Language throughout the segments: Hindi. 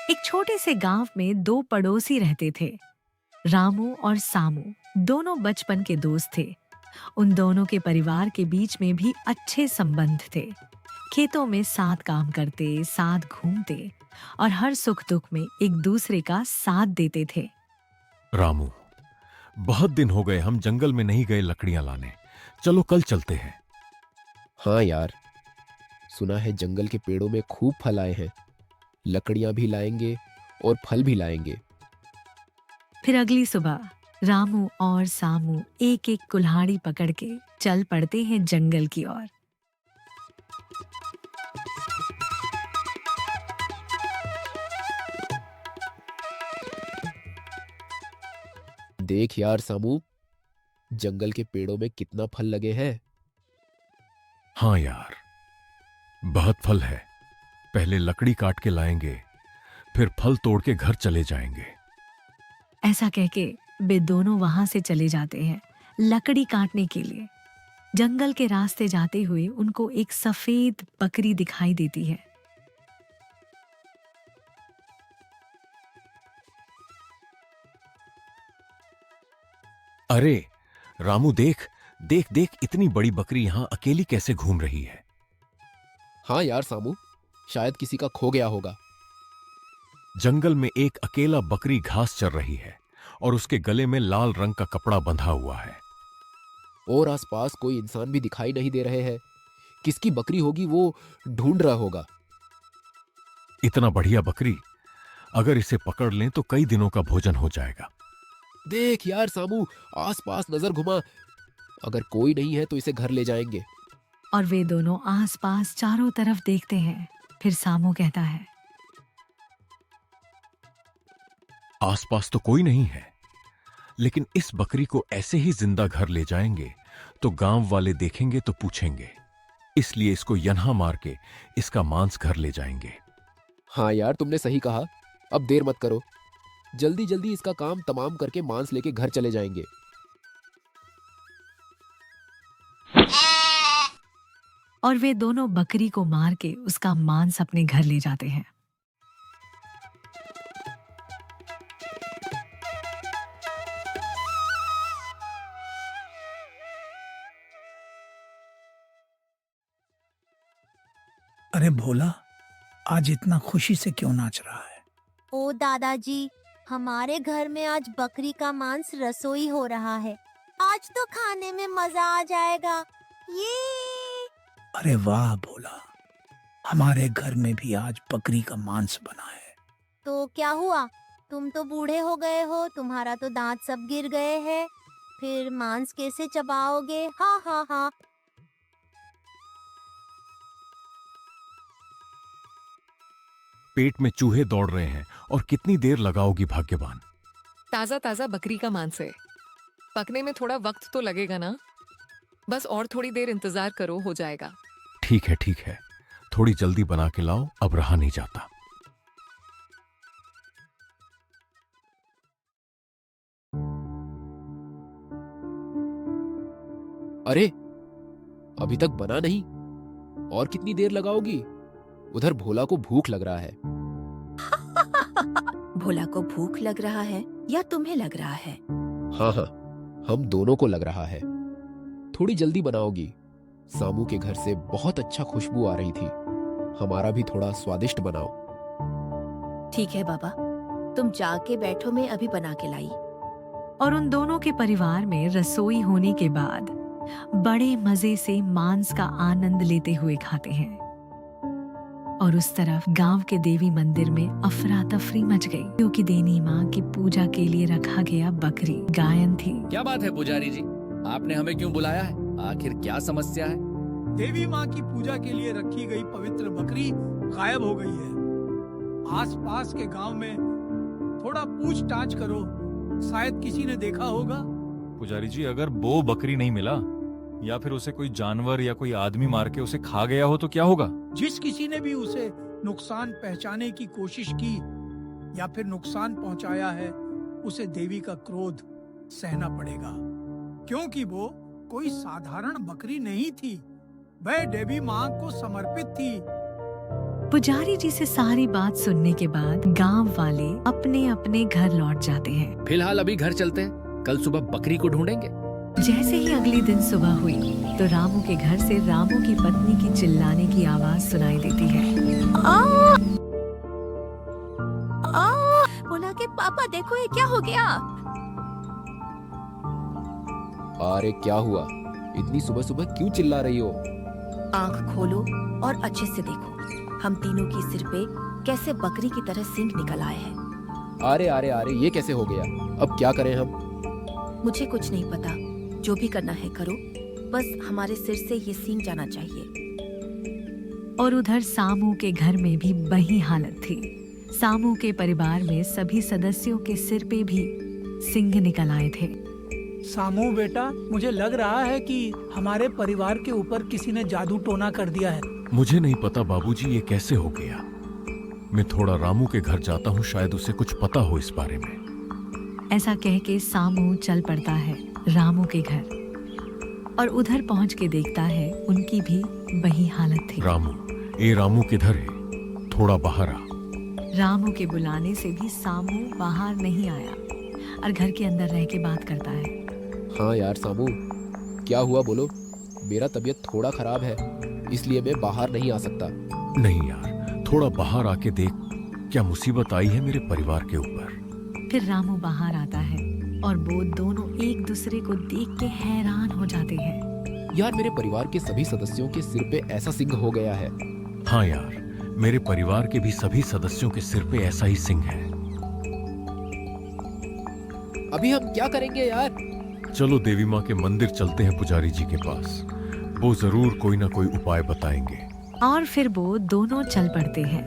एक छोटे से गांव में दो पड़ोसी रहते थे। रामू और सामू दोनों बचपन के दोस्त थे। उन दोनों के परिवार के बीच में भी अच्छे संबंध थे। खेतों में साथ काम करते, साथ घूमते और हर सुख दुख में एक दूसरे का साथ देते थे। रामू, बहुत दिन हो गए हम जंगल में नहीं गए लकड़ियां लाने। चलो कल चलते हैं। हाँ यार, सुना है जंगल के पेड़ों में खूब फल आए हैं। लकड़ियां भी लाएंगे और फल भी लाएंगे। फिर अगली सुबह रामू और सामू एक एक कुल्हाड़ी पकड़ के चल पड़ते हैं जंगल की ओर। देख यार सामू, जंगल के पेड़ों में कितना फल लगे हैं। हाँ यार, बहुत फल है। पहले लकड़ी काट के लाएंगे, फिर फल तोड़ के घर चले जाएंगे। ऐसा कह के वे दोनों वहां से चले जाते हैं लकड़ी काटने के लिए। जंगल के रास्ते जाते हुए उनको एक सफेद बकरी दिखाई देती है। अरे रामू, देख देख देख, इतनी बड़ी बकरी यहां अकेली कैसे घूम रही है। हाँ यार सामू, शायद किसी का खो गया होगा। जंगल में एक अकेला बकरी घास चर रही है और उसके गले में लाल रंग का कपड़ा बंधा हुआ है। और आसपास कोई इंसान भी दिखाई नहीं दे रहे हैं। किसकी बकरी होगी, वो ढूंढ रहा होगा। इतना बढ़िया बकरी, अगर इसे पकड़ लें तो कई दिनों का भोजन हो जाएगा। देख यार सामू, आसपास नजर घुमा। अगर कोई नहीं है तो इसे घर ले जाएंगे। और वे दोनों आसपास चारों तरफ देखते हैं। फिर सामू कहता है, आसपास तो कोई नहीं है, लेकिन इस बकरी को ऐसे ही जिंदा घर ले जाएंगे तो गांव वाले देखेंगे तो पूछेंगे। इसलिए इसको यन्हा मार के इसका मांस घर ले जाएंगे। हाँ यार, तुमने सही कहा। अब देर मत करो, जल्दी जल्दी इसका काम तमाम करके मांस लेके घर चले जाएंगे। और वे दोनों बकरी को मार के उसका मांस अपने घर ले जाते हैं। अरे भोला, आज इतना खुशी से क्यों नाच रहा है? ओ दादाजी, हमारे घर में आज बकरी का मांस रसोई हो रहा है। आज तो खाने में मजा आ जाएगा। ये अरे वाह भोला, हमारे घर में भी आज बकरी का मांस बना है। तो क्या हुआ? तुम तो बूढ़े हो गए हो, तुम्हारा तो दांत सब गिर गए हैं। फिर मांस कैसे चबाओगे? हाँ हाँ हाँ। पेट में चूहे दौड़ रहे हैं और कितनी देर लगाओगी भाग्यवान? ताजा ताजा बकरी का मांस है, पकने में थोड़ा वक्त तो लगेगा ना। बस और थोड़ी देर इंतजार करो, हो जाएगा। ठीक है, थोड़ी जल्दी बना के लाओ, अब रहा नहीं जाता। अरे, अभी तक बना नहीं? और कितनी देर लगाओगी? उधर भोला को भूख लग रहा है। भोला को भूख लग रहा है या तुम्हें लग रहा है? हाँ हाँ, हम दोनों को लग रहा है। थोड़ी जल्दी बनाओगी? सामू के घर से बहुत अच्छा खुशबू आ रही थी। हमारा भी थोड़ा स्वादिष्ट बनाओ। ठीक है बाबा, तुम जाके बैठो, मैं अभी बना के लाई। और उन दोनों के परिवार में रसोई होने के बाद बड़े मजे से मांस का आनंद लेते हुए खाते हैं। और उस तरफ गांव के देवी मंदिर में अफरा तफरी मच गई, क्योंकि देवी माँ की पूजा के लिए रखा गया बकरी गायन थी। क्या बात है पुजारी जी, आपने हमें क्यों बुलाया है? आखिर क्या समस्या है? देवी माँ की पूजा के लिए रखी गई पवित्र बकरी गायब हो गई है। आसपास के गांव में थोड़ा पूछताछ करो, शायद किसी ने देखा होगा। पुजारी जी, अगर वो बकरी नहीं मिला या फिर उसे कोई जानवर या कोई आदमी मार के उसे खा गया हो तो क्या होगा? जिस किसी ने भी उसे नुकसान पहुंचाने की कोशिश की या फिर नुकसान पहुंचाया है, उसे देवी का क्रोध सहना पड़ेगा, क्योंकि वो कोई साधारण बकरी नहीं थी। वह देवी माँ को समर्पित थी। पुजारी जी से सारी बात सुनने के बाद गांव वाले अपने अपने घर लौट जाते हैं। फिलहाल अभी घर चलते हैं, कल सुबह बकरी को ढूंढेंगे। जैसे ही अगले दिन सुबह हुई तो रामू के घर से रामू की पत्नी की चिल्लाने की आवाज सुनाई देती है। बोला कि पापा देखो ये क्या हो गया। अरे क्या हुआ? इतनी सुबह सुबह क्यों चिल्ला रही हो? आंख खोलो और अच्छे से देखो, हम तीनों की सिर पे कैसे बकरी की तरह सींग निकल आए हैं। अरे अरे अरे, ये कैसे हो गया? अब क्या करें हम? मुझे कुछ नहीं पता, जो भी करना है करो, बस हमारे सिर से ये सींग जाना चाहिए। और उधर सामू के घर में भी वही हालत थी। सामू के परिवार में सभी सदस्यों के सिर पे भी सिंग निकल आए थे। सामू बेटा, मुझे लग रहा है कि हमारे परिवार के ऊपर किसी ने जादू टोना कर दिया है। मुझे नहीं पता बाबूजी, ये कैसे हो गया। मैं थोड़ा रामू के घर जाता हूँ, शायद उसे कुछ पता हो इस बारे में। ऐसा कह के सामू चल पड़ता है रामू के घर और उधर पहुंच के देखता है उनकी भी वही हालत थी। रामू किधर है? थोड़ा बाहर आ। रामू के बुलाने से भी सामू बाहर नहीं आया और घर के अंदर रह के बात करता है। हाँ यार सामू, क्या हुआ बोलो? मेरा तबीयत थोड़ा खराब है, इसलिए मैं बाहर नहीं आ सकता। नहीं यार, थोड़ा बाहर आके देख, क्या मुसीबत आई है मेरे परिवार के ऊपर। फिर रामू बाहर आता है और वो दोनों एक दूसरे को देख के हैरान हो जाते हैं। यार, मेरे परिवार के सभी सदस्यों के सिर पे ऐसा सिंग हो गया है। हाँ यार, मेरे परिवार के भी सभी सदस्यों के सिर पे ऐसा ही सिंग है। अभी हम क्या करेंगे यार? चलो देवी माँ के मंदिर चलते हैं पुजारी जी के पास, वो जरूर कोई ना कोई उपाय बताएंगे। और फिर वो दोनों चल पड़ते हैं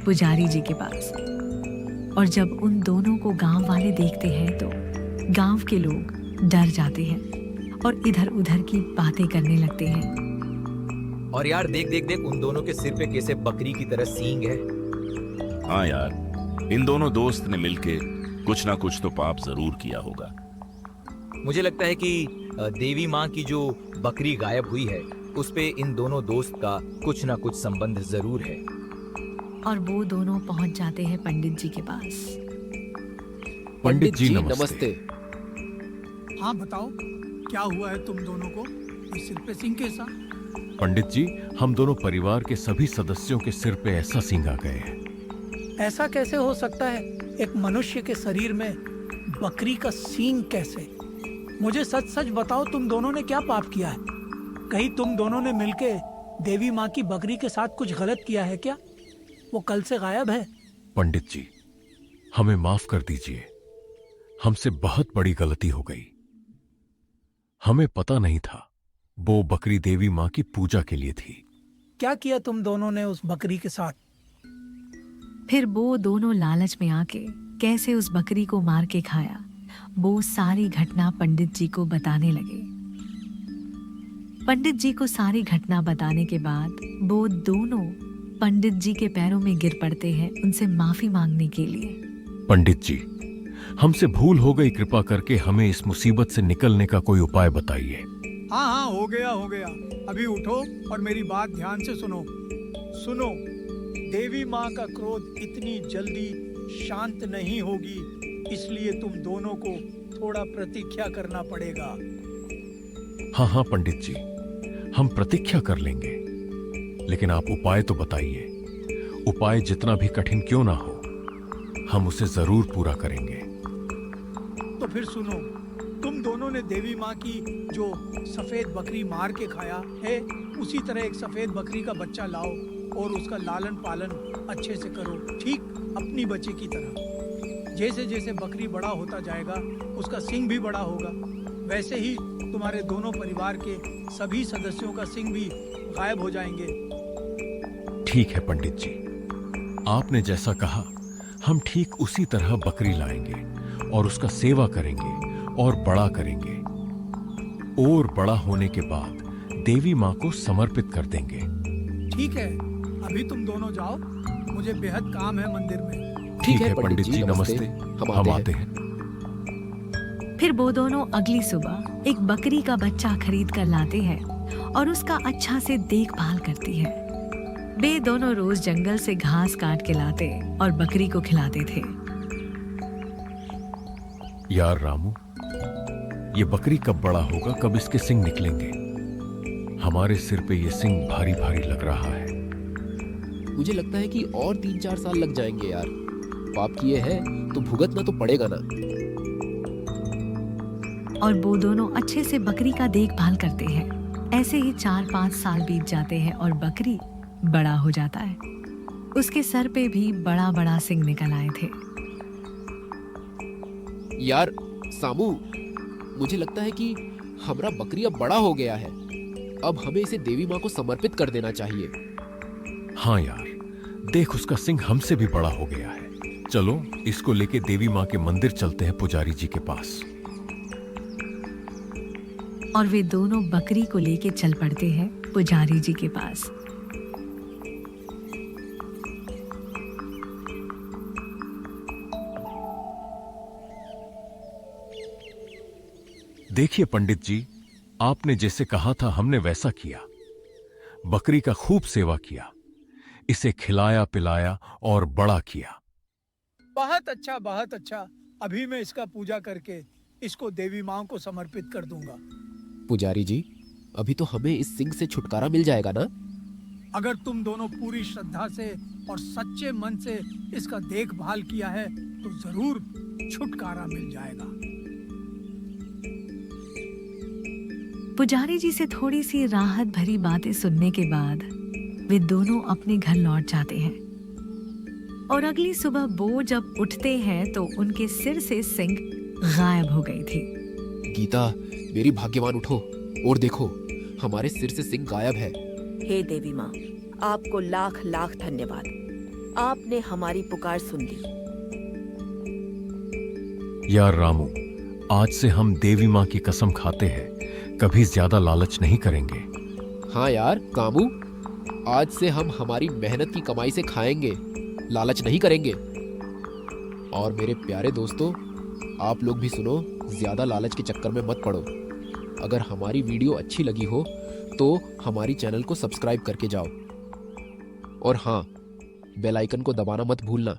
पुजारी जी के पास। और जब उन दोनों को गांव वाले देखते हैं तो गांव के लोग डर जाते हैं और इधर उधर की बातें करने लगते हैं। और यार देख देख देख, उन दोनों के सिर पे कैसे बकरी की तरह सींग है। हाँ यार, इन दोनों दोस्त ने मिलके कुछ ना कुछ तो पाप जरूर किया होगा। मुझे लगता है कि देवी माँ की जो बकरी गायब हुई है उस पे इन दोनों दोस्त का कुछ ना कुछ संबंध जरूर है। और वो दोनों पहुंच जाते हैं पंडित जी के पास। पंडित जी नमस्ते। हाँ बताओ, क्या हुआ है तुम दोनों को? इस सिर पे सिंह कैसा? पंडित जी, हम दोनों परिवार के सभी सदस्यों के सिर पे ऐसा सिंग आ गए हैं। ऐसा कैसे हो सकता है? एक मनुष्य के शरीर में बकरी का सींग कैसे? मुझे सच सच बताओ, तुम दोनों ने क्या पाप किया है? कहीं तुम दोनों ने मिलके देवी माँ की बकरी के साथ कुछ गलत किया है क्या? वो कल से गायब है। पंडित जी, हमें माफ कर दीजिए, हमसे बहुत बड़ी गलती हो गई। हमें पता नहीं था वो बकरी देवी माँ की पूजा के लिए थी। क्या किया तुम दोनों ने उस बकरी के साथ? फिर वो दोनों लालच में आके कैसे उस बकरी को मार के खाया, वो सारी घटना पंडित जी को बताने लगे। पंडित जी को सारी घटना बताने के बाद वो दोनों पंडित जी के पैरों में गिर पड़ते हैं उनसे माफी मांगने के लिए। पंडित जी, हमसे भूल हो गई, कृपा करके हमें इस मुसीबत से निकलने का कोई उपाय बताइए। हाँ हाँ, हो गया हो गया। अभी उठो और मेरी बात ध्यान से सुनो। सुनो, देवी माँ का क्रोध इतनी जल्दी शांत नहीं होगी, इसलिए तुम दोनों को थोड़ा प्रतीक्षा करना पड़ेगा। हाँ हाँ पंडित जी, हम प्रतीक्षा कर लेंगे, लेकिन आप उपाय तो बताइए। उपाय जितना भी कठिन क्यों ना हो, हम उसे जरूर पूरा करेंगे। तो फिर सुनो, तुम दोनों ने देवी माँ की जो सफेद बकरी मार के खाया है, उसी तरह एक सफेद बकरी का बच्चा लाओ और उसका लालन पालन अच्छे से करो, ठीक अपनी बच्चे की तरह। जैसे जैसे बकरी बड़ा होता जाएगा उसका सींग भी बड़ा होगा, वैसे ही तुम्हारे दोनों परिवार के सभी सदस्यों का सींग भी गायब हो जाएंगे। ठीक है पंडित जी, आपने जैसा कहा हम ठीक उसी तरह बकरी लाएंगे और उसका सेवा करेंगे और बड़ा करेंगे, और बड़ा होने के बाद देवी माँ को समर्पित कर देंगे। ठीक है, अभी तुम दोनों जाओ, मुझे बेहद काम है मंदिर में। ठीक है पंडित जी, नमस्ते, हम आते हैं। फिर वो दोनों अगली सुबह एक बकरी का बच्चा खरीद कर लाते हैं और उसका अच्छा से देखभाल करती है। वे दोनों रोज जंगल से घास काट के लाते और बकरी को खिलाते थे। यार रामू, ये बकरी कब बड़ा होगा, कब इसके सिंग निकलेंगे? हमारे सिर पे ये सिंग भारी भारी लग रहा है। मुझे लगता है कि और 3-4 साल लग जाएंगे यार। पाप किए है तो भुगतना तो पड़ेगा ना। और वो दोनों अच्छे से बकरी का देखभाल करते हैं। ऐसे ही 4-5 साल बीत जाते हैं और बकरी बड़ा हो जाता है। उसके सर पे भी बड़ा बड़ा सिंग निकल आए थे। यार सामू, मुझे लगता है कि हमारा बकरी अब बड़ा हो गया है। अब हमें इसे देवी माँ को समर्पित कर देना चाहिए। हाँ यार, देख उसका सिंग हमसे भी बड़ा हो गया है। चलो इसको लेके देवी माँ के मंदिर चलते हैं, पुजारी जी के पास। और वे दोनों बकरी को लेके चल पड़ते हैं पुजारी जी के पास। देखिए पंडित जी, आपने जैसे कहा था हमने वैसा किया। बकरी का खूब सेवा किया, इसे खिलाया पिलाया और बड़ा किया। बहुत अच्छा, बहुत अच्छा। अभी मैं इसका पूजा करके इसको देवी माँ को समर्पित कर दूंगा। पुजारी जी, अभी तो हमें इस सिंह से छुटकारा मिल जाएगा ना? अगर तुम दोनों पूरी श्रद्धा से और सच्चे मन से इसका देखभाल किया है तो जरूर छुटकारा मिल जाएगा। पुजारी जी से थोड़ी सी राहत भरी बातें सुनने के बाद वे दोनों अपने घर लौट जाते हैं। और अगली सुबह वो जब उठते हैं तो उनके सिर से सिंग गायब हो गई थी। गीता, मेरी भाग्यवान, उठो और देखो, हमारे सिर से सिंह गायब है। हे देवी माँ, आपको लाख लाख धन्यवाद। आपने हमारी पुकार सुन ली। यार रामू, आज से हम देवी माँ की कसम खाते हैं, कभी ज्यादा लालच नहीं करेंगे। हाँ यार कामू, आज से हम हमारी मेहनत की कमाई से खाएंगे, लालच नहीं करेंगे। और मेरे प्यारे दोस्तों, आप लोग भी सुनो, ज्यादा लालच के चक्कर में मत पड़ो। अगर हमारी वीडियो अच्छी लगी हो तो हमारी चैनल को सब्सक्राइब करके जाओ। और हाँ, बेल आइकन को दबाना मत भूलना।